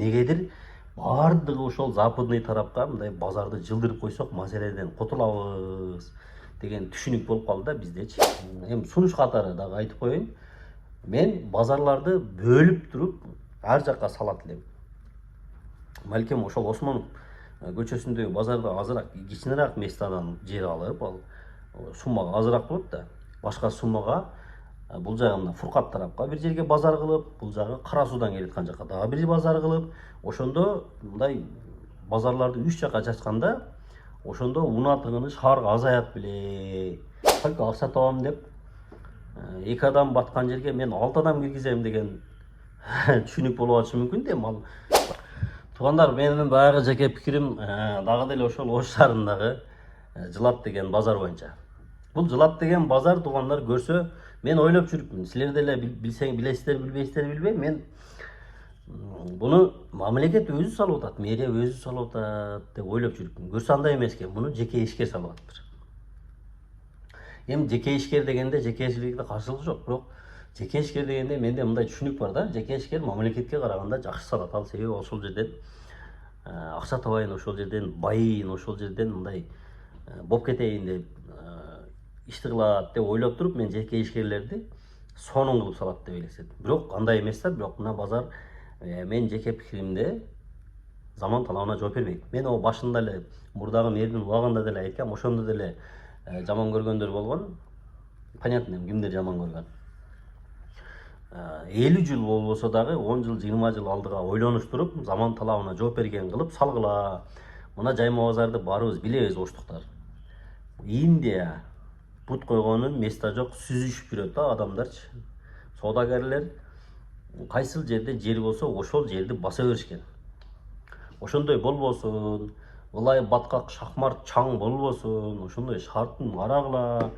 эмнегедир баардыгы ошол западный тарапка мындай базарды жылдырып койсок маселеден кутулабыз деген түшүнүк болуп калды да биздечи. Эми сунуш катары дагы айтып коеюн. Мен базарларды бөлүп туруп ар жакка салат элем. Балким ошол Осмонов көчөсүндөгү базарда азыраак кичинераак местадан жер алып, ал суммага азыраак болот да. Башка суммага бул жагында Фуркат тарапка бир жерге базар кылып, бул жагы Кара Суудан келаткан жакка дагы бир базар кылып, ошондо мындай базарларды 3 жакка чачканда, ошондо унатыгыны шаарга азаят беле. Только акча табам деп, 2 адам баткан жерге мен 6 адам киргизем деген түшүнүк болуп атышы мүмкүн да. Ал туугандар, менин баягы жеке пикирим дагы деле ошол Ош шаарындагы Жылат деген базар боюнча. Бул Жылат деген базар туугандар көрсө, мен ойлоп жүрүпмүн. Силер деле билесиздер, билбейсиздер билбейм. Мен буну мамлекет өзү салып атат, мэрия өзү салып атат деп ойлоп жүрүпмүн. Көрсө андай эмес экен, буну жеке ишкер салып атыптыр. Эми жеке ишкер дегенде жекечиликте каршылык жок, бирок жеке ишкер дегенде менде мындай түшүнүк бар да. Жеке ишкер мамлекетке караганда жакшы салат. Ал себеби ошол жерден акча табайын, ошол жерден байыйын, ошол жерден мындай болуп кетейин деп ишти кылат деп ойлоп туруп, мен жеке ишкерлерди сонун кылып салат деп элестетим. Бирок андай эмес да. Бирок мына базар мен жеке пикиримде заман талабына жооп бербейт. Мен о башында эле мурдагы мэрдин убагында деле айткам, ошондо деле жаман көргөндөр болгон. Понятно, кимдер жаман көргөн. 50 жыл болбосо дагы 10 жыл, 20 жыл алдыга ойлонуштуруп, заман талабына жооп берген кылып салгыла. Мына жайма базарды баарыбыз билебиз, оштуктар. Индия бут койгонун места жок, сүзүшүп жүрөт да адамдарчы. Соодагерлер кайсыл жерде жер болсо ошол жерди баса беришкен. Ошондой болбосун, ылай баткак шахмар чаң болбосун, ошондой шарттын арагыла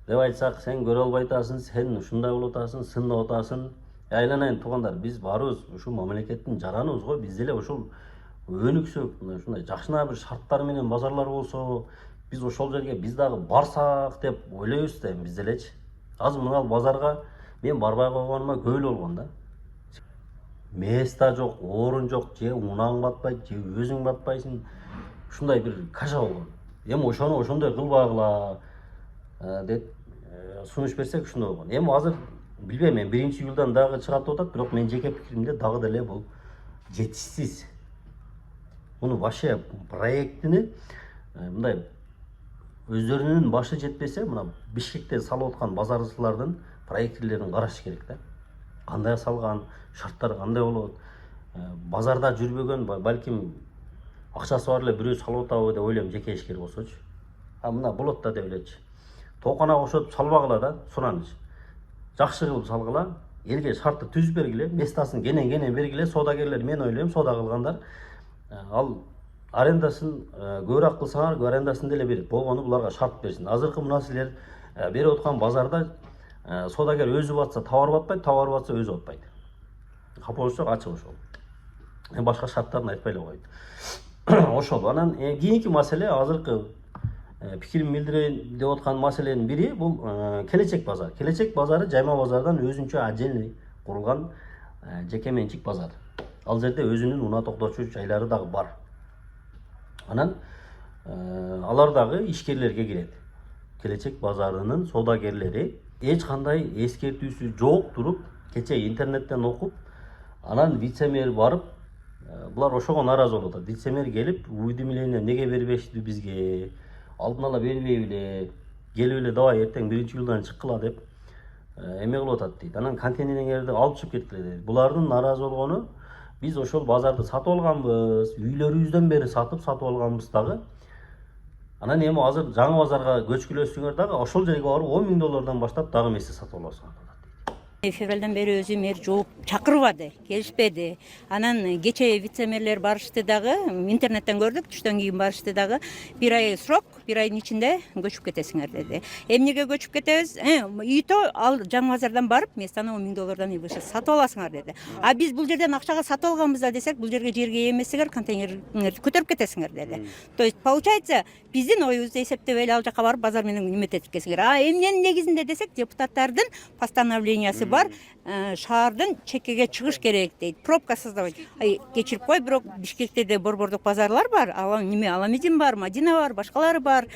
деп айтсак, сен көрө албай атасың, сен ушундай болуп атасың, сындап атасың. Айланайын туугандар, биз баарыбыз ушул мамлекеттин жараныбыз го. Биз деле ошол өнүксөк, ушундай жакшына бир шарттар менен базарлар болсо, биз ошол жерге биз дагы барсак деп ойлойбуз да, биз делечи. Азыр мына базарга мен барбай койгонума көп эле болгон да. Места жок, орун жок, же унаң батпайт, же өзүң батпайсың. Ушундай бир кажа болгон. Эми ошону ошондой кылбагыла деп сунуш берсек ушундай болгон. Эми азыр билбейм, мен 1-июлдан дагы чыгат деп атат, бирок мен жеке пикиримде дагы деле бул жетишсиз. Муну вообще проектини мындай өздөрүнүн башы жетпесе, мына Бишкекте салып аткан базарчылардын проектилерин караш керек да. Кандай салган, шарттар кандай болот? Базарда жүрбөгөн, балким акчасы бар эле бирөө салып атабы деп ойлойм, жеке ишкер болсочу. Мына болот да деп элечи. Тооканага окшотуп салбагыла да, сураныч. Жакшы кылып салгыла, элге шартты түзүп бергиле, местасын кенен бергиле. Соодагерлер, мен ойлойм, соода кылгандар ал арендасын көбүрөөк кылсаңар, арендасын деле берет. Болгону буларга шарт берсин. Азыркы мына силер берип аткан базарда соодагер өзү батса товар батпайт, товар батса өзү батпайт. Капош жок, ачык ошол. Башка шарттарын айтпай эле койду. Ошол. Анан кийинки маселе, азыркы пикирим билдирейин деп аткан маселенин бири бул Келечек базар. Келечек базары жайма базардан өзүнчө отдельный курулган жеке менчик базар. Ал жерде өзүнүн унаа токтотчу жайлары дагы бар. Анан алар дагы ишкерлерге кирет. Келечек базарынын соодагерлери эч кандай эскертүүсү жок туруп, кече интернеттен окуп, анан вице-мэр барып, булар ошого наразы болуп атат. Вице-мэр келип, уведомление неге бербешти бизге? Алдын ала бербейбиле? Келип эле давай эртең 1-июлдан чыккыла деп эме кылып атат дейт. Анан контейнерлерди алып чыгып кеткиле дейт. Булардын наразы болгону, биз ошол базарды сатып алганбыз, үйлөрүбүздөн бери сатып алганбыз дагы. Анан эми азыр жаңы базарга көчкүлөсүңөр дагы ошол жерге барып $10,000 баштап дагы месте сатып аласыңар. Февралдан бери өзү мэр жооп чакырбады, келишпеди. Анан кече вице-мэрлер барышты дагы, интернеттен көрдүк, түштөн кийин барышты дагы. 1 ай срок 1 айдын ичинде көчүп кетесиңер деди. Эмнеге көчүп кетебиз? Үйдө ал Жаңы базардан барып, местаны 10 000 доллардан и выше сатып аласыңар деди. А биз бул жерден акчага сатып алганбыз да десек, бул жерге жерге эмесиңер, контейнерди көтөрүп кетесиңер деди. То есть получается, биздин оюбузду эсептеп эле ал жака барып базар менен неметип кетесиңер. А эмненин негизинде десек, депутаттардын постановлениясы бар, шаардын чекеге чыгыш керек дейт. Пробка создавать. Кечирип кой, бирок Бишкекте де борбордук базарлар бар, Аламедин бар, Мадина бар, башкалары бар.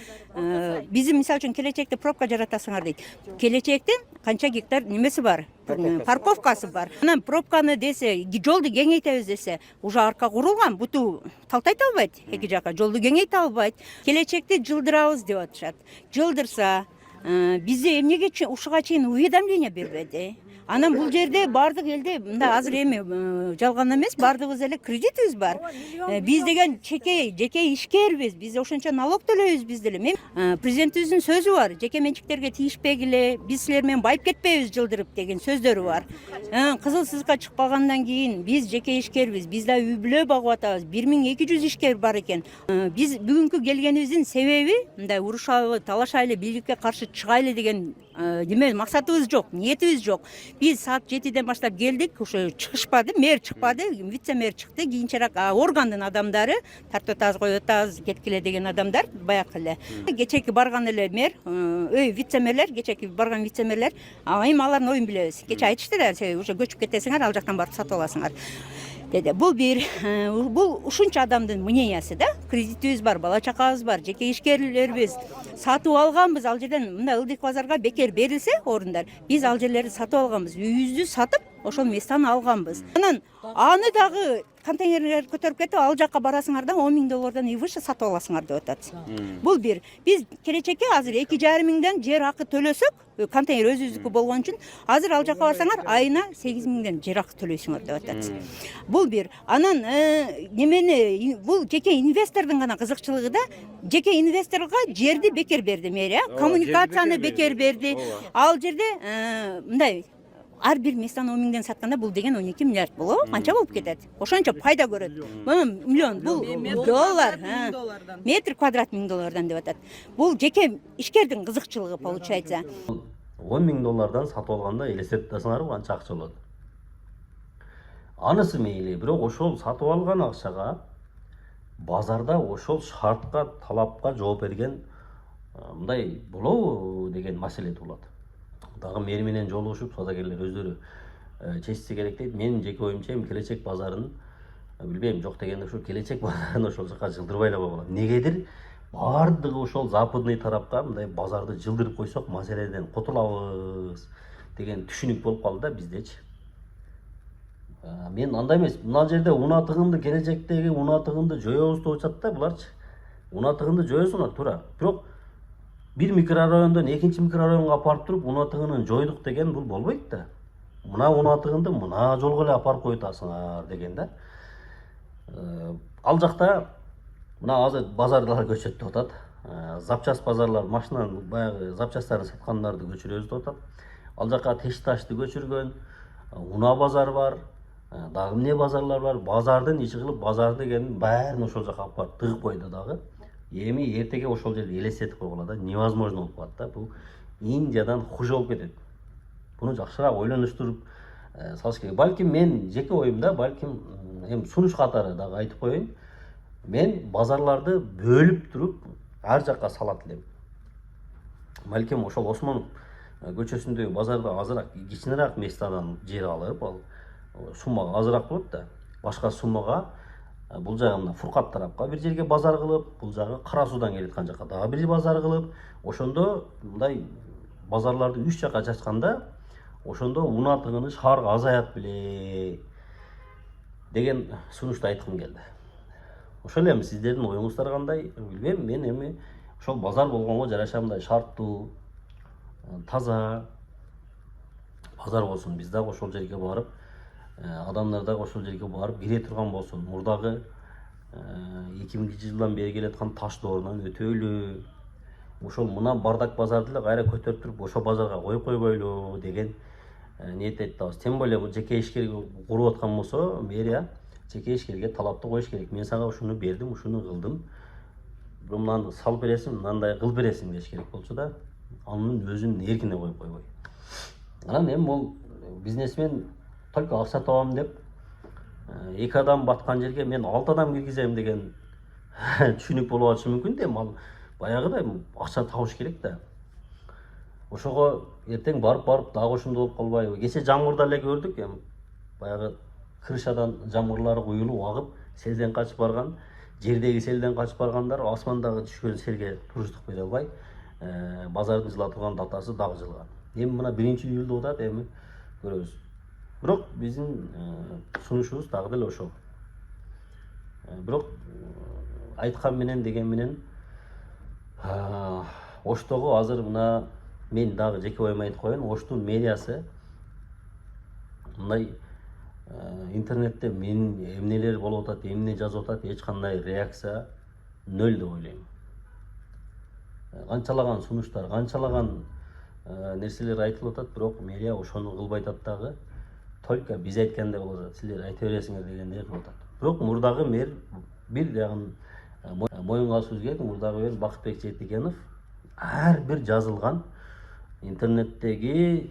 Биздин мисалы үчүн келечекте пробка жаратасыңар дейт. Келечектин канча гектар немеси бар? Парковкасы бар. Анан пробканы десе, жолду кеңейтебиз десе, уже арка курулган, буту талтайта албайт, эки жака жолду кеңейте албайт. Келечекти жылдырабыз деп атышат. Жылдырса, бизде эмнеге ушуга чейин уведомление бербеди? Анан бул жерде бардык элде мында азыр эми жалган эмес, бардыгыбыз эле кредитибиз бар. Биз деген жеке ишкербиз, биз ошончо налог төлөйбүз биз деле. Президентибиздин сөзү бар, жеке менчиктерге тийишпегиле, биз силер менен байып кетпейбиз жылдырып деген сөздөрү бар. Кызыл сызыкка чыкпагандан кийин биз жеке ишкербиз, биз да үй бүлө багып атабыз. 1200 ишкер бар экен. Биз бүгүнкү келгенибиздин себеби мындай урушалы, талашайлы, бийликке каршы чыгайлы деген неме максатыбыз жок, ниетибиз жок. Биз саат 7-ден баштап келдик, ошо чыгышпады, мэр чыкпады, вице-мэр чыкты, кийинчерээк органдын адамдары, тартып атабыз, коюп атабыз, кеткиле деген адамдар баягы эле. Кечеки барган эле мэр, вице-мэрлер, кечеки барган вице-мэрлер, эми алардын оюн билебиз. Кече айтышты да, уже көчүп кетесиңер, ал жактан барып сатып аласыңар деди. Бул бул ушунча адамдын мнениясы да. Кредитибиз бар, бала чакабыз бар, жеке ишкерлербиз. Сатып алганбыз, ал жерден мында Ылдык базарга бекер берилсе орундар, биз ал жерлерди сатып алганбыз. Үйүбүздү сатып, ошол местаны алганбыз. Анан аны дагы контейнерлер көтөрүп кетип, ал жака барасыңар да 10 000 доллардан и выше сатып аласыңар деп атат. Бул бир. Биз келечекке азыр 2,5 миңден жер акы төлөсөк, контейнер өзүбүздүкү болгон үчүн, азыр ал жака барсаңар айына 8 миңден жер акы төлөйсүңөр деп атат. Бул бир. Анан немени бул жеке инвестордун гана кызыкчылыгы да, жеке инвесторго жерди бекер берди мэрия, коммуникацияны бекер берди. Ал жерде мындай ар бир местаны 10 миңден сатканда бул деген 12 миллиард болобу? Канча болуп кетет? Ошончо пайда көрөт. Мына миллион, бул доллар, метр квадрат 1000 доллардан деп атат. Бул жеке ишкердин кызыкчылыгы получается. 10 000 доллардан сатып алганда элестетип атасыңарбы канча акча болот? Анысы мейли, бирок ошол сатып алган акчага базарда ошол шартка, талапка жооп берген мындай болобу деген маселе туулат. Дагы мэр менен жолугушуп, саудагерлер өздөрү чечсе керек дейт. Менин жеке оюмча келечек базарын билбейм, жок дегенде ушу келечек базарын ошол жака жылдырбай эле койгула. Негедир бардыгы ошол западный тарапка мындай базарды жылдырып койсок маселеден кутулабыз деген түшүнүк болуп калды да биздечи. Мен андай эмес, мына жерде унатыгынды, келечектеги унатыгынды жоёбуз деп атышат да буларчы. Унатыгынды жоёсуңар туура. Бирок бир микрорайондон экинчи микрорайонго апарып туруп унатыгынын жойдук деген бул болбойт да. Мына унатыгынды мына жолго эле апарып коюп атасыңар деген да. Ал жакта мына азыр базарлар көчөт деп атат. Запчас базарлар, машинанын баягы запчастарын саткандарды көчүрөбүз деп атат. Ал жака Тешташты көчүргөн, Уна базар бар, дагы эмне базарлар бар. Базардын иши кылып, базар дегенин баарын ошол жака алып барып тыгып койду дагы. Эми эртеге ошол жерди элестетип койгула да, невозможно болуп калат да. Бул Индиядан хуже болуп кетет. Буну жакшыраак ойлонуштуруп салыш керек. Балким мен жеке оюмда, балким эми сунуш катары дагы айтып коеюн. Мен базарларды бөлүп туруп ар жакка салат элем. Балким ошол Осмонов көчөсүндөгү базарда азыраак, кичинераак местадан жер алып, ал суммага азыраак болот да. Башка суммага бул жагында Фуркат тарапка бир жерге базар кылып, бул жагы Кара Суудан келаткан жака дагы бир базар кылып, ошондо мындай базарларды 3 жака чачканда, ошондо унатыгыны шаарга азаят беле деген сунушту айткым келди. Ошол эми сиздердин оюңуздар кандай? Билбейм, мен эми ошол базар болгонго жараша мындай шарттуу, таза базар болсун. Биз дагы ошол жерге барып, адамдар дагы ошол жерге барып кире турган болсун. Мурдагы 2000-жылдан бери келаткан таш доорунан өтөлү. Ошол мына бардак базарды эле кайра көтөрүп туруп, ошол базарга коюп койбойлу деген ниет айтабыз. Тем более бул жеке ишкерге куруп аткан болсо, мэрия жеке ишкерге талапты коюш керек. Мен сага ушуну бердим, ушуну кылдым. мынаны салып бересиң, мынандай кылып бересиң деш керек болчу да, анын өзүнүн эркине коюп койбой. Анан эми бул бизнесмен только акча табам деп, эки адам баткан жерге мен 6 адам киргизем деген түшүнүк болуп атышы мүмкүн да, эми ал баягыдай акча табыш керек да. Ошого эртең барып дагы ошондой болуп калбайбы? Кече жамгырда эле көрдүк, эми баягы крышадан жамгырлар куюлуп агып, селден качып барган, жердеги селден качып баргандар асмандагы түшкөн селге туруштук бере албай, базардын жыла турган датасы дагы жылган. Эми мына 1-июлда атат, эми көрөбүз. Бирок биздин сунушубуз дагы деле ошол. Бирок айткан менен деген менен Оштогу азыр мына мен дагы жеке оюм айтып коеюн, Оштун мэриясы мындай интернетте менин эмнелер болуп атат, эмне жазып атат, эч кандай реакция нөл деп ойлойм. Канчалаган сунуштар, канчалаган нерселер айтылып атат, бирок мэрия ошону кылбай атат дагы. Только биз айткандай болуп атат, силер айта бересиңер дегендей кылып атат. Бирок мурдагы мэр бир ягын моюнга алышыбыз керек, мурдагы мэр Бакытбек Четигенов ар бир жазылган интернеттеги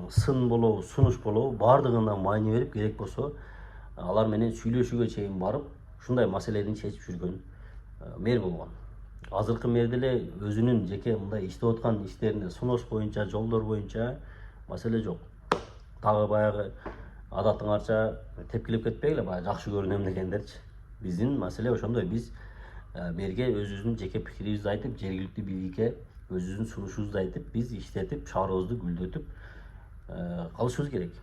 сын болобу, сунуш болобу баардыгына маани берип, керек болсо алар менен сүйлөшүүгө чейин барып, ушундай маселени чечип жүргөн мэр болгон. Азыркы мэр деле өзүнүн жеке мындай иштеп аткан иштерине сунуш боюнча, жолдор боюнча маселе жок. Дагы баягы адатыңарча тепкилеп кетпегиле, баягы жакшы көрүнөм дегендерчи. Биздин маселе ошондой, биз мэрге өзүбүздүн жеке пикирибизди айтып, жергиликтүү бийликке өзүбүздүн сунушубузду айтып, биз иштетип, шаарыбызды гүлдөтүп калышыбыз керек.